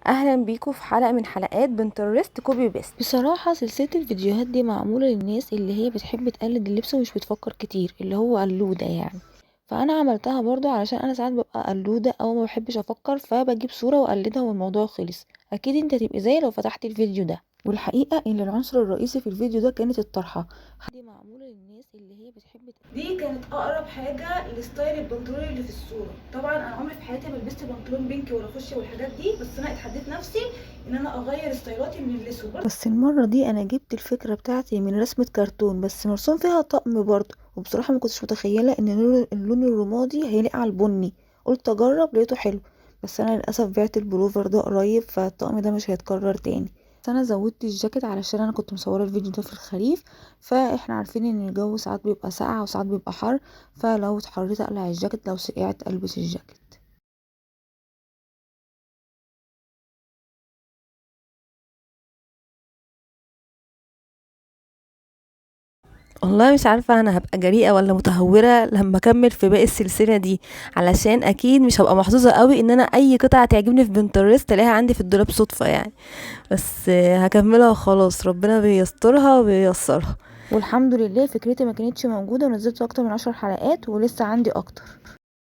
اهلا بيكم في حلقه من حلقات بنترست كوبي بيست. بصراحة سلسلة الفيديوهات دي معمولة للناس اللي هي بتحب تقلد اللبس ومش بتفكر كتير، اللي هو قلودة يعني. فانا عملتها برضو علشان انا ساعات ببقى قلودة او ما بحبش افكر، فبجيب صورة واقلدها والموضوع خلص. اكيد انت تبقى زي لو فتحت الفيديو ده. والحقيقة ان العنصر الرئيسي في الفيديو ده كانت الطرحة. دي معمولة للناس اللي هي بتحب دي كانت اقرب حاجه لستايل البنطلون اللي في الصوره. طبعا انا عمري في حياتي ما لبست بنطلون بينك ولا فوشيا والحاجات دي، بس انا اتحديت نفسي ان انا اغير ستايلاتي من الاسود. بس المرة دي انا جبت الفكرة بتاعتي من رسمة كرتون بس مرسوم فيها طقم برضه، وبصراحة ما كنتش متخيلة ان اللون الرمادي هيليق على البني. قلت اجرب لقيته حلو، بس انا للاسف بعت البلوفر ده قريب، فالطقم ده مش هيتكرر تاني. بس انا زودت الجاكيت علشان انا كنت مصورة الفيديو ده في الخريف، فاحنا عارفين ان الجو ساعات بيبقى ساقع وساعات بيبقى حر، فلو اتحريت اقلع الجاكيت، لو سقعت البس الجاكيت. والله مش عارفه انا هبقى جريئه ولا متهوره لما اكمل في باقي السلسله دي، علشان اكيد مش هبقى محظوظه قوي ان انا اي قطعه تعجبني في بنترست الاقيها عندي في الدولاب صدفه يعني. بس هكملها وخلاص، ربنا بيسترها وبييسرها. والحمد لله فكرتي ما كانتش موجودة، ونزلت اكتر من 10 حلقات ولسه عندي اكتر.